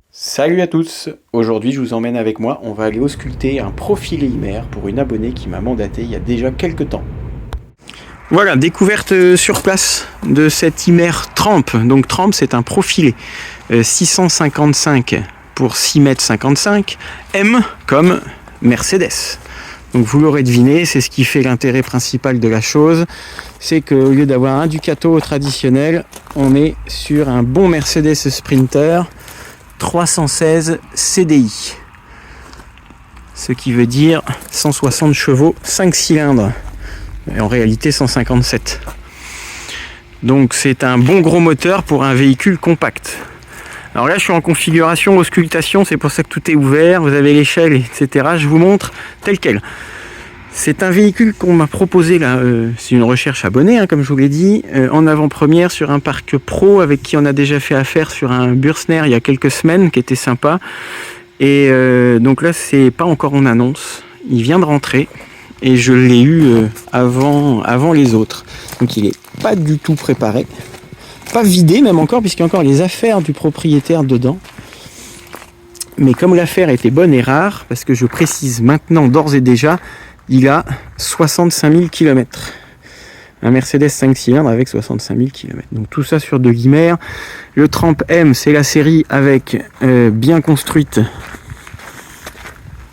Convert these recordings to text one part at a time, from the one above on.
Salut à tous! Aujourd'hui, je vous emmène avec moi. On va aller ausculter un profilé Ymer pour une abonnée qui m'a mandaté il y a déjà quelques temps. Voilà, découverte sur place de cet Ymer Tramp. Donc Tramp, c'est un profilé 655 pour 6,55 m, M comme Mercedes. Donc vous l'aurez deviné, c'est ce qui fait l'intérêt principal de la chose. C'est qu'au lieu d'avoir un Ducato traditionnel, on est sur un bon Mercedes Sprinter 316 CDI, ce qui veut dire 160 chevaux, 5 cylindres, et en réalité 157. Donc c'est un bon gros moteur pour un véhicule compact. Alors là je suis en configuration auscultation, c'est pour ça que tout est ouvert, vous avez l'échelle, etc. Je vous montre tel quel. C'est un véhicule qu'on m'a proposé là, c'est une recherche abonnée, hein, comme je vous l'ai dit, en avant-première sur un parc pro avec qui on a déjà fait affaire sur un Bursner il y a quelques semaines, qui était sympa. Et donc là, c'est pas encore en annonce, il vient de rentrer et je l'ai eu avant les autres. Donc il est pas du tout préparé, pas vidé même encore, puisqu'il y a encore les affaires du propriétaire dedans. Mais comme l'affaire était bonne et rare, parce que je précise maintenant d'ores et déjà, il a 65 000 km. Un Mercedes 5 cylindres avec 65 000 km. Donc tout ça sur de Ymer. Le Tramp M, c'est la série avec bien construite.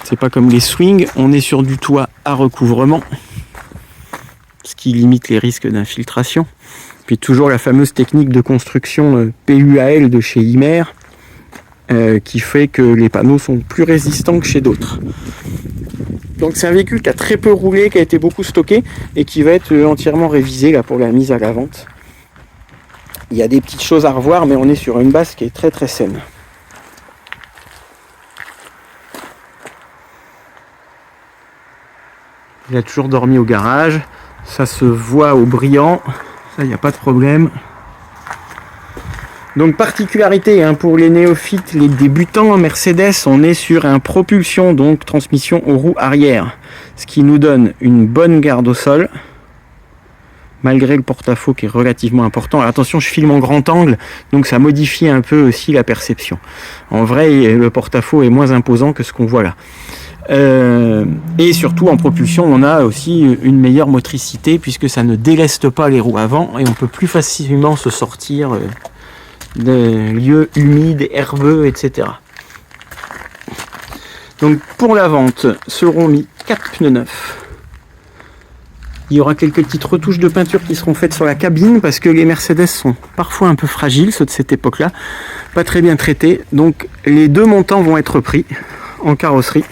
C'est pas comme les Swing. On est sur du toit à recouvrement, ce qui limite les risques d'infiltration. Puis toujours la fameuse technique de construction PUAL de chez Ymer, qui fait que les panneaux sont plus résistants que chez d'autres. Donc c'est un véhicule qui a très peu roulé, qui a été beaucoup stocké et qui va être entièrement révisé là, pour la mise à la vente. Il y a des petites choses à revoir, mais on est sur une base qui est très très saine. Il a toujours dormi au garage, ça se voit au brillant, ça il n'y a pas de problème. Donc particularité pour les néophytes, les débutants en Mercedes, on est sur un propulsion, donc transmission aux roues arrière, ce qui nous donne une bonne garde au sol, malgré le porte-à-faux qui est relativement important. Alors attention, je filme en grand angle, donc ça modifie un peu aussi la perception. En vrai, le porte-à-faux est moins imposant que ce qu'on voit là. Et surtout en propulsion, on a aussi une meilleure motricité, puisque ça ne déleste pas les roues avant, et on peut plus facilement se sortir de lieux humides, herbeux, etc. Donc pour la vente seront mis 4 pneus neufs. Il y aura quelques petites retouches de peinture qui seront faites sur la cabine, parce que les Mercedes sont parfois un peu fragiles, ceux de cette époque-là, pas très bien traités. Donc les deux montants vont être pris en carrosserie.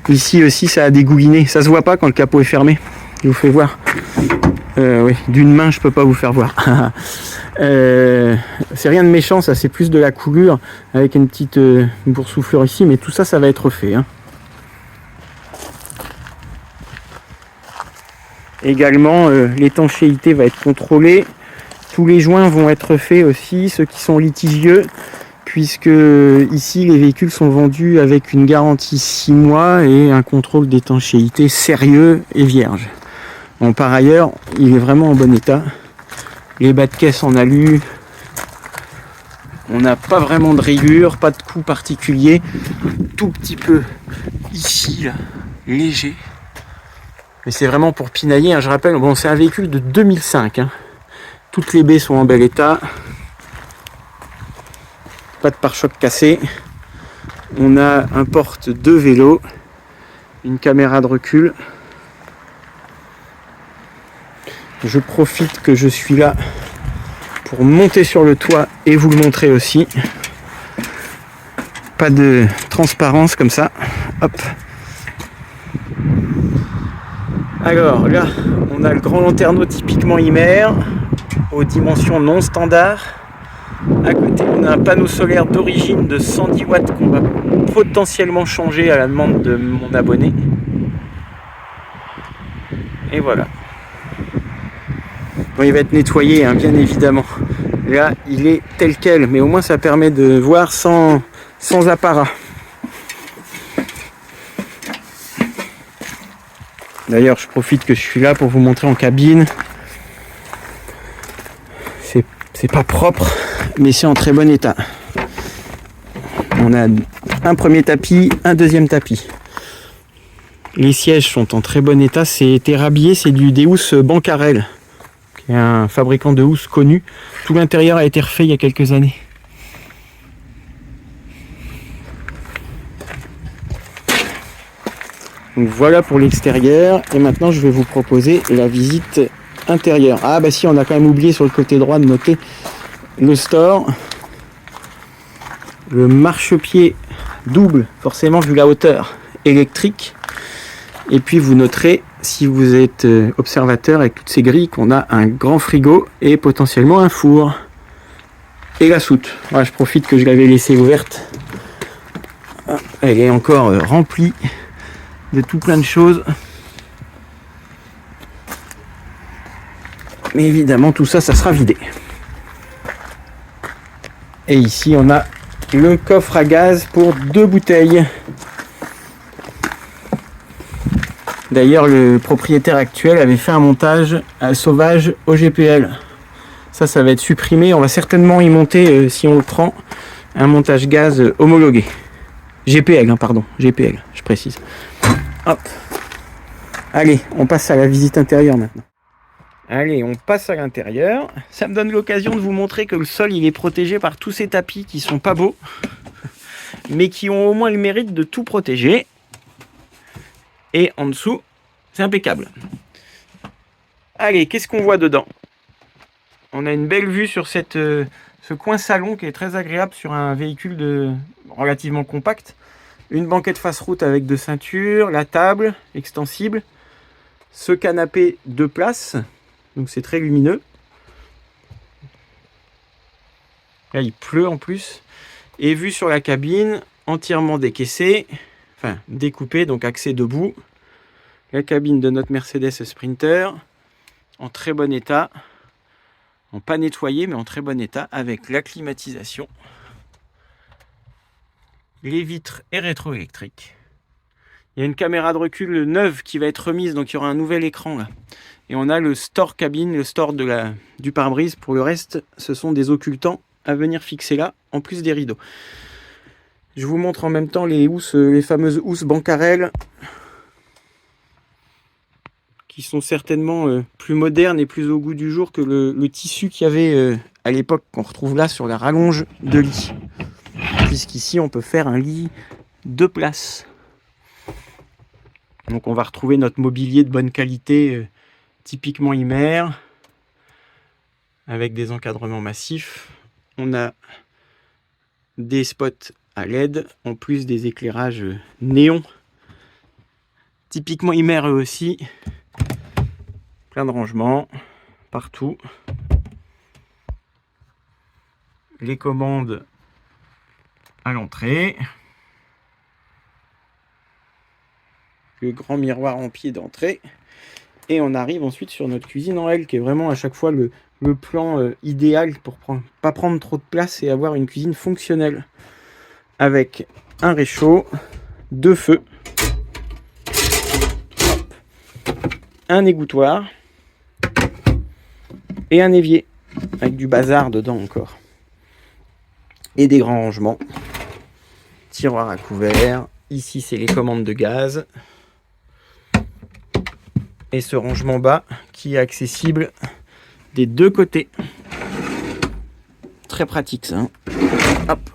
Ici aussi ça a dégouliné, ça se voit pas quand le capot est fermé. Je vous fais voir. Oui, d'une main je peux pas vous faire voir. C'est rien de méchant, ça c'est plus de la coulure avec une petite boursouflure ici, mais tout ça, ça va être fait. Également, l'étanchéité va être contrôlée. Tous les joints vont être faits aussi, ceux qui sont litigieux, puisque ici les véhicules sont vendus avec une garantie 6 mois et un contrôle d'étanchéité sérieux et vierge. Bon, par ailleurs, il est vraiment en bon état. Les bas de caisse en alu, on n'a pas vraiment de rayures, pas de coup particulier, tout petit peu ici, là, léger. Mais c'est vraiment pour pinailler, je rappelle, bon, c'est un véhicule de 2005. Toutes les baies sont en bel état. Pas de pare-choc cassé. On a un porte de vélo, une caméra de recul. Je profite que je suis là pour monter sur le toit et vous le montrer aussi. Pas de transparence comme ça. Hop. Alors là, on a le grand lanterneau typiquement Ymer, aux dimensions non standards. À côté, on a un panneau solaire d'origine de 110 watts qu'on va potentiellement changer à la demande de mon abonné. Et voilà. Bon, il va être nettoyé, bien évidemment. Là, il est tel quel, mais au moins ça permet de voir sans apparat. D'ailleurs, je profite que je suis là pour vous montrer en cabine. C'est pas propre, mais c'est en très bon état. On a un premier tapis, un deuxième tapis. Les sièges sont en très bon état. C'est été rhabillé, c'est des housses Bancarel, qui est un fabricant de housses connu. Tout l'intérieur a été refait il y a quelques années. Donc voilà pour l'extérieur. Et maintenant, je vais vous proposer la visite intérieure. Ah bah si, on a quand même oublié sur le côté droit de noter le store. Le marchepied double, forcément vu la hauteur, électrique. Et puis vous noterez, si vous êtes observateur avec toutes ces grilles, qu'on a un grand frigo et potentiellement un four. Et la soute. Voilà, je profite que je l'avais laissée ouverte. Elle est encore remplie de tout plein de choses. Mais évidemment, tout ça, ça sera vidé. Et ici, on a le coffre à gaz pour 2 bouteilles. D'ailleurs, le propriétaire actuel avait fait un montage sauvage au GPL. Ça va être supprimé. On va certainement y monter, si on le prend, un montage gaz homologué. GPL, pardon. GPL, je précise. Hop. Allez, on passe à la visite intérieure maintenant. Allez, on passe à l'intérieur. Ça me donne l'occasion de vous montrer que le sol, il est protégé par tous ces tapis qui sont pas beaux, mais qui ont au moins le mérite de tout protéger. Et en dessous, c'est impeccable. Allez, qu'est-ce qu'on voit dedans? On a une belle vue sur ce coin salon qui est très agréable sur un véhicule relativement compact. Une banquette face route avec 2 ceintures, la table extensible, ce canapé 2 places, donc c'est très lumineux. Là, il pleut en plus. Et vue sur la cabine, entièrement décaissée, enfin découpée, donc accès debout. La cabine de notre Mercedes Sprinter, en très bon état, en pas nettoyé, mais en très bon état, avec la climatisation. Les vitres et rétroélectriques. Il y a une caméra de recul neuve qui va être remise, donc il y aura un nouvel écran là. Et on a le store cabine, le store du pare-brise. Pour le reste, ce sont des occultants à venir fixer là, en plus des rideaux. Je vous montre en même temps les fameuses housses Bancarel, qui sont certainement plus modernes et plus au goût du jour que le tissu qu'il y avait à l'époque, qu'on retrouve là sur la rallonge de lit. Puisqu'ici, on peut faire un lit 2 places. Donc on va retrouver notre mobilier de bonne qualité, typiquement Imer, avec des encadrements massifs. On a des spots à LED, en plus des éclairages néons, typiquement Imer eux aussi. Plein de rangements partout. Les commandes à l'entrée. Le grand miroir en pied d'entrée. Et on arrive ensuite sur notre cuisine en L, qui est vraiment à chaque fois le plan idéal pour pas prendre trop de place et avoir une cuisine fonctionnelle. Avec un réchaud, 2 feux, un égouttoir et un évier, avec du bazar dedans encore. Et des grands rangements. Tiroir à couvert. Ici, c'est les commandes de gaz. Et ce rangement bas qui est accessible des 2 côtés. Très pratique ça. Hop.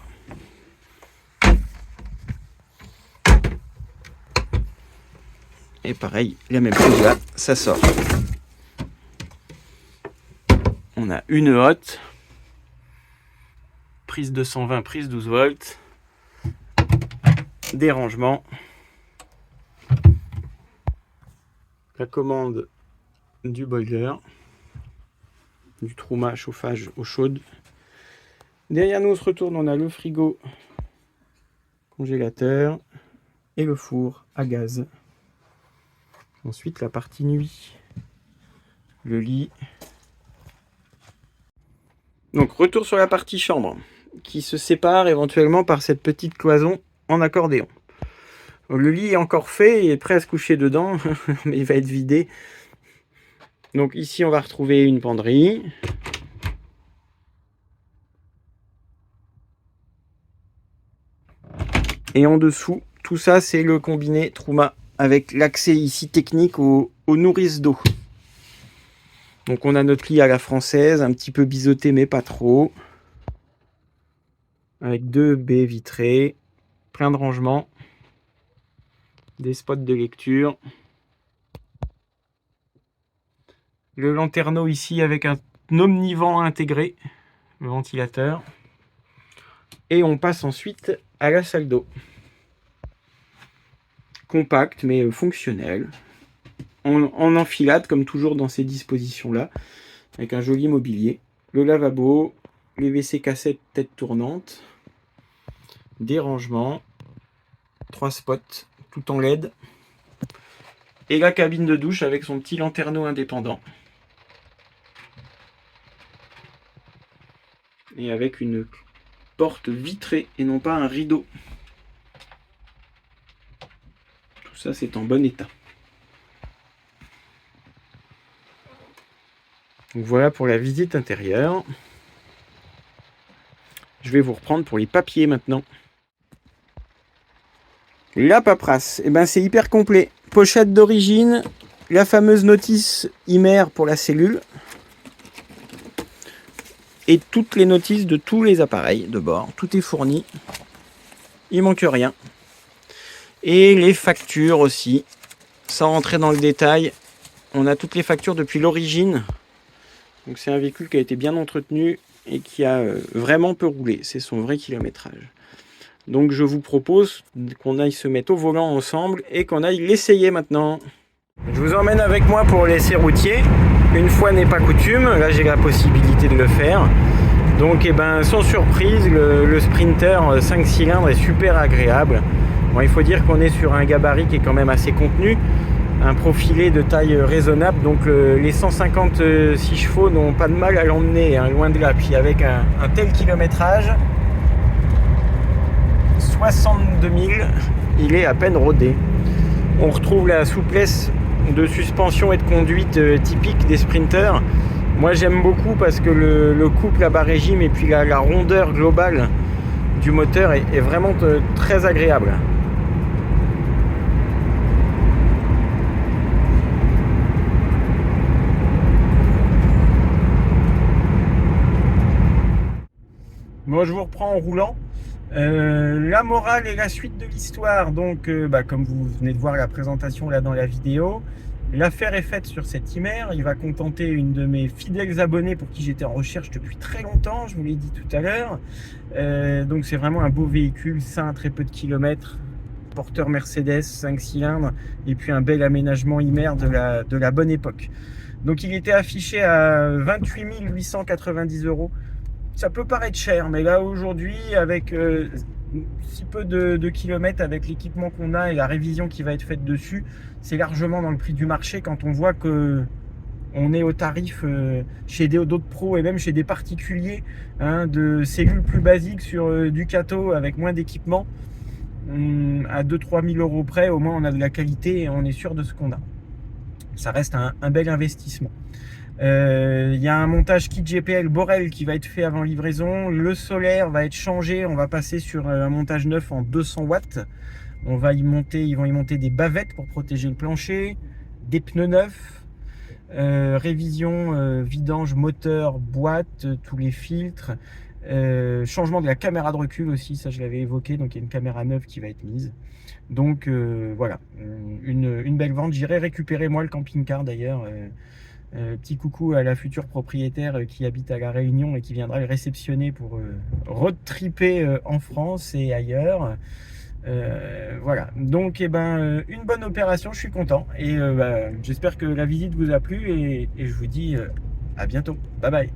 Et pareil, la même chose là, ça sort. On a une hotte. Prise 220, prise 12 volts. Des rangements. La commande du boiler, du Truma chauffage eau chaude. Derrière nous, on se retourne, on a le frigo, congélateur et le four à gaz. Ensuite, la partie nuit, le lit. Donc, retour sur la partie chambre, qui se sépare éventuellement par cette petite cloison en accordéon. Le lit est encore fait, il est prêt à se coucher dedans, mais il va être vidé. Donc ici, on va retrouver une penderie. Et en dessous, tout ça, c'est le combiné Truma avec l'accès ici technique aux nourrices d'eau. Donc on a notre lit à la française, un petit peu biseauté mais pas trop. Avec 2 baies vitrées, plein de rangements, des spots de lecture. Le lanterneau ici avec un omnivent intégré, le ventilateur. Et on passe ensuite à la salle d'eau. Compact mais fonctionnel. En enfilade comme toujours dans ces dispositions-là. Avec un joli mobilier. Le lavabo, les WC cassettes tête tournante. Des rangements. 3 spots tout en LED. Et la cabine de douche avec son petit lanterneau indépendant. Et avec une porte vitrée et non pas un rideau. Tout ça, c'est en bon état. Donc voilà pour la visite intérieure. Je vais vous reprendre pour les papiers maintenant. La paperasse, eh ben c'est hyper complet. Pochette d'origine, la fameuse notice IMER pour la cellule. Et toutes les notices de tous les appareils de bord. Tout est fourni. Il manque rien. Et les factures aussi. Sans rentrer dans le détail, on a toutes les factures depuis l'origine. Donc c'est un véhicule qui a été bien entretenu et qui a vraiment peu roulé. C'est son vrai kilométrage. Donc je vous propose qu'on aille se mettre au volant ensemble et qu'on aille l'essayer maintenant. Je vous emmène avec moi pour l'essai routier. Une fois n'est pas coutume, là j'ai la possibilité de le faire. Donc sans surprise, le Sprinter 5 cylindres est super agréable. Bon, il faut dire qu'on est sur un gabarit qui est quand même assez contenu, un profilé de taille raisonnable, donc les 156 chevaux n'ont pas de mal à l'emmener, hein, loin de là. Puis avec un tel kilométrage, 62 000, il est à peine rodé. On retrouve la souplesse de suspension et de conduite typique des sprinters. Moi j'aime beaucoup parce que le couple à bas régime et puis la rondeur globale du moteur est vraiment très agréable. Moi je vous reprends en roulant. La morale et la suite de l'histoire, donc comme vous venez de voir la présentation là dans la vidéo, l'affaire est faite sur cet IMER. Il va contenter une de mes fidèles abonnés pour qui j'étais en recherche depuis très longtemps, je vous l'ai dit tout à l'heure. Donc c'est vraiment un beau véhicule, sain, très peu de kilomètres, porteur Mercedes 5 cylindres et puis un bel aménagement IMER de la bonne époque. Donc il était affiché à 28 890 €. Ça peut paraître cher, mais là aujourd'hui, avec si peu de kilomètres, avec l'équipement qu'on a et la révision qui va être faite dessus, c'est largement dans le prix du marché quand on voit que on est au tarif chez d'autres pros et même chez des particuliers, hein, de cellules plus basiques sur Ducato avec moins d'équipement. À 2-3 000 € près, au moins on a de la qualité et on est sûr de ce qu'on a. Ça reste un bel investissement. Il y a un montage kit GPL Borel qui va être fait avant livraison. Le solaire va être changé. On va passer sur un montage neuf en 200 watts. Ils vont y monter des bavettes pour protéger le plancher, des pneus neufs, révision, vidange, moteur, boîte, tous les filtres, changement de la caméra de recul aussi, ça je l'avais évoqué. Donc il y a une caméra neuve qui va être mise. Donc voilà, une belle vente. J'irai récupérer moi le camping-car d'ailleurs. Petit coucou à la future propriétaire qui habite à La Réunion et qui viendra le réceptionner pour road tripper en France et ailleurs. Voilà, donc une bonne opération, je suis content et j'espère que la visite vous a plu et je vous dis à bientôt. Bye bye.